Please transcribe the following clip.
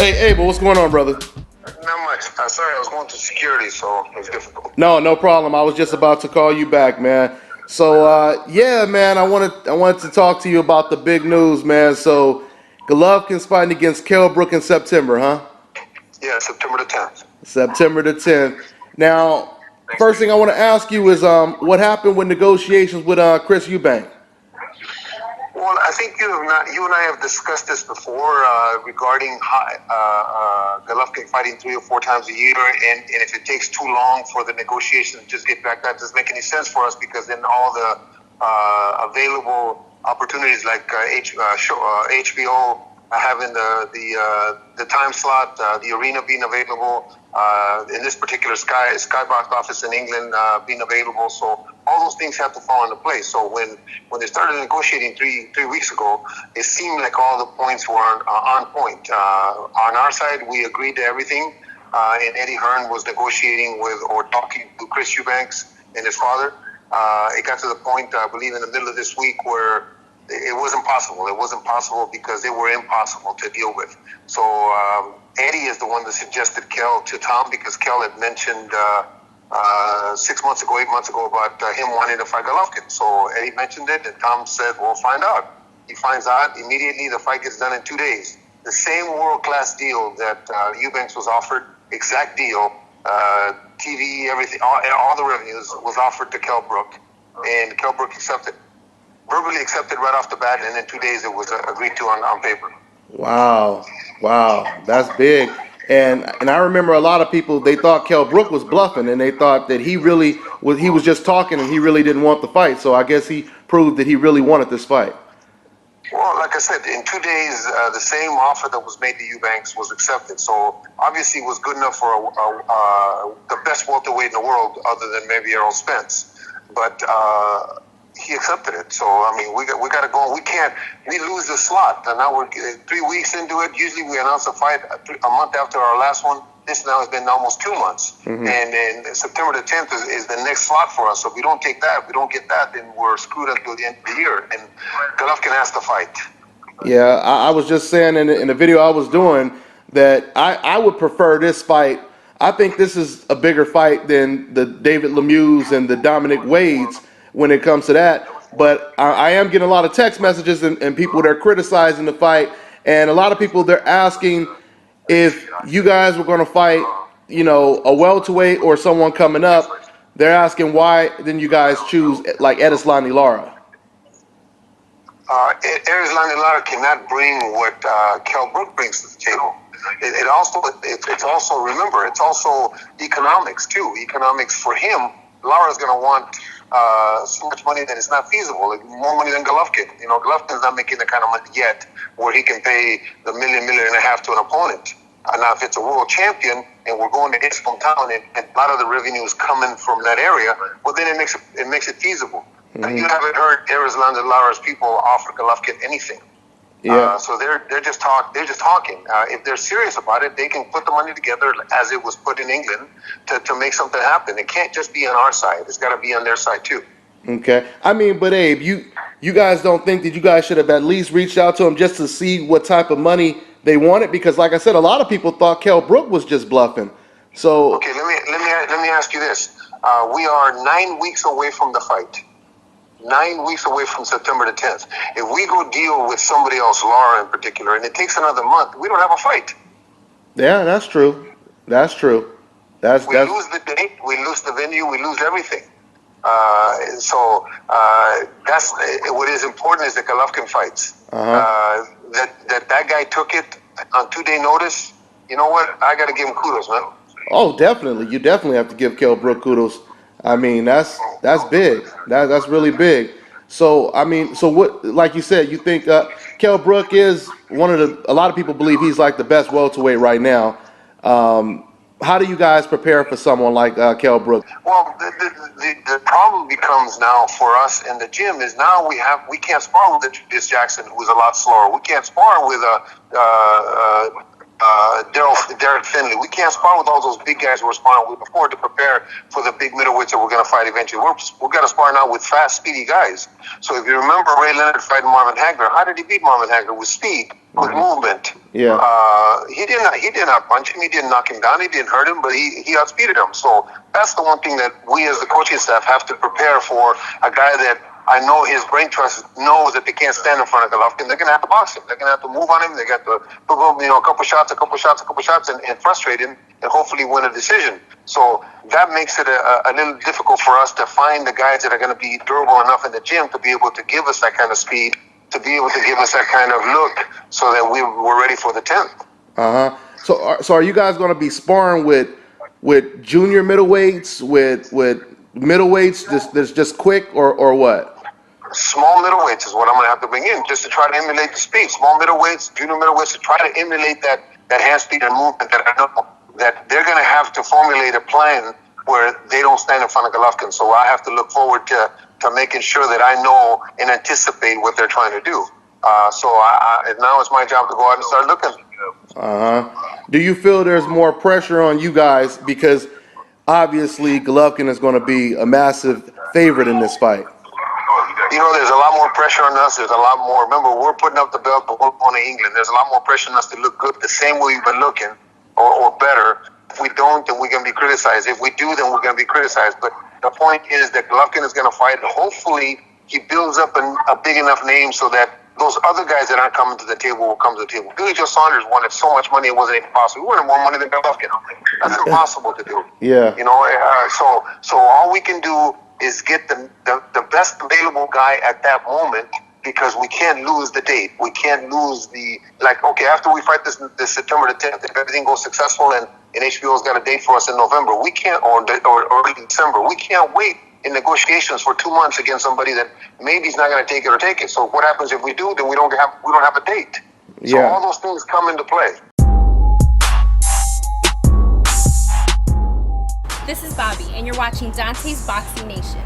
Hey, but what's going on, brother? Not much. Sorry, I was going to security, so it was difficult. No problem. I was just about to call you back, man. So, yeah, man, I wanted to talk to you about the big news, man. So, Golovkins fighting against Kell Brook in September, huh? Yeah, September the 10th. September the 10th. Now, first thing I want to ask you is, what happened with negotiations with Chris Eubank? Well, I think you and I have discussed this before regarding Golovkin fighting 3 or 4 times a year, and if it takes too long for the negotiations to just get back, that doesn't make any sense for us because then all the available opportunities like HBO having the time slot, the arena being available, in this particular Skybox office in England being available. So all those things have to fall into place. So when they started negotiating three weeks ago, it seemed like all the points were on point. On our side, we agreed to everything, and Eddie Hearn was negotiating with or talking to Chris Eubanks and his father. It got to the point, I believe, in the middle of this week where it wasn't possible. It wasn't possible because they were impossible to deal with. So Eddie is the one that suggested Kell to Tom because Kell had mentioned 6 months ago, 8 months ago about him wanting to fight Golovkin. So Eddie mentioned it, and Tom said, "We'll find out." He finds out immediately. The fight gets done in 2 days. The same world-class deal that Eubanks was offered, exact deal, TV, everything, all the revenues was offered to Kell Brook, and Kell Brook verbally accepted right off the bat, and in 2 days it was agreed to on paper. Wow, that's big. And I remember a lot of people they thought Kell Brook was bluffing, and they thought that he was just talking, and he really didn't want the fight. So I guess he proved that he really wanted this fight. Well, like I said, in 2 days, the same offer that was made to Eubanks was accepted. So obviously, it was good enough for the best welterweight in the world, other than maybe Errol Spence. But he accepted it. So I mean, we got to go. We lose the slot, and now we're 3 weeks into it. Usually, we announce a fight a month after our last one. This now has been almost 2 months, and September the 10th is the next slot for us. So if we don't take that, we don't get that, then we're screwed until the end of the year. And Golovkin has to fight. Yeah, I was just saying in the video I was doing that I would prefer this fight. I think this is a bigger fight than the David Lemieux and the Dominic Wades when it comes to that. But I am getting a lot of text messages and people that are criticizing the fight, and a lot of people they're asking if you guys were going to fight, a welterweight or someone coming up. They're asking why didn't you guys choose like Erislandy Lara? Erislandy Lara cannot bring what Kell Brook brings to the table. It's also, remember, it's also economics too. Economics for him, Lara's going to want so much money that it's not feasible. Like, more money than Golovkin. Golovkin's not making the kind of money yet where he can pay the million and a half to an opponent. Now, if it's a world champion and we're going to his hometown and a lot of the revenue is coming from that area, well, then it makes it feasible. Mm-hmm. You haven't heard Erislandy Lara's people offer Golovkin anything. Yeah. So they're just talking. If they're serious about it, they can put the money together as it was put in England to make something happen. It can't just be on our side. It's got to be on their side too. Okay. I mean, but Abe, you guys don't think that you guys should have at least reached out to him just to see what type of money they wanted? Because, like I said, a lot of people thought Kell Brook was just bluffing. So okay, let me ask you this: we are 9 weeks away from the fight. 9 weeks away from September the 10th. If we go deal with somebody else, Lara in particular, and it takes another month, we don't have a fight. Yeah, that's true. We lose the date, we lose the venue, we lose everything. So that's what is important is the Golovkin fights. That guy took it on 2 day notice. You know what? I got to give him kudos, man. Oh, definitely. You definitely have to give Kell Brook kudos. I mean, that's big. That's really big. So, I mean, so what? Like you said, you think Kell Brook is a lot of people believe he's like the best welterweight right now. How do you guys prepare for someone like Kell Brook? Well, the problem becomes now for us in the gym is now we can't spar with this Jackson, who's a lot slower. We can't spar with Derek Finley. We can't spar with all those big guys we're sparring with before to prepare for the big middleweights that we're going to fight eventually. We're going to spar now with fast, speedy guys. So if you remember Ray Leonard fighting Marvin Hagler, how did he beat Marvin Hagler? With speed, with movement. Yeah. He he did not punch him. He didn't knock him down. He didn't hurt him, but he outspeeded him. So that's the one thing that we as the coaching staff have to prepare for. A guy that I know his brain trust knows that they can't stand in front of Golovkin. They're gonna have to box him. They're gonna have to move on him. They got to put him, a couple shots, and frustrate him, and hopefully win a decision. So that makes it a little difficult for us to find the guys that are going to be durable enough in the gym to be able to give us that kind of speed, to be able to give us that kind of look, so that we're ready for the 10th. So are you guys going to be sparring with junior middleweights, with middleweights that's just quick, or what? Small middleweights is what I'm going to have to bring in, just to try to emulate the speed. Small middleweights, junior middleweights, to try to emulate that hand speed and movement that I know that they're going to have to formulate a plan where they don't stand in front of Golovkin. So I have to look forward to making sure that I know and anticipate what they're trying to do. So now it's my job to go out and start looking. Do you feel there's more pressure on you guys, because obviously Golovkin is going to be a massive favorite in this fight? There's a lot more pressure on us. There's a lot more. Remember, we're putting up the belt, but we're going to England. There's a lot more pressure on us to look good the same way we've been looking, or better. If we don't, then we're going to be criticized. If we do, then we're going to be criticized. But the point is that Golovkin is going to fight. Hopefully, he builds up a big enough name so that those other guys that aren't coming to the table will come to the table. Billy Joe Saunders wanted so much money, it wasn't even possible. He wanted more money than Golovkin. That's impossible to do. Yeah. So all we can do is get the best available guy at that moment, because we can't lose the date. We can't lose after we fight this September the 10th, if everything goes successful and HBO's got a date for us in November, we can't, or early December, we can't wait in negotiations for 2 months against somebody that maybe is not going to take it or take it. So what happens if we do? Then we don't have a date. So all those things come into play. This is Bobby, and you're watching Dante's Boxing Nation.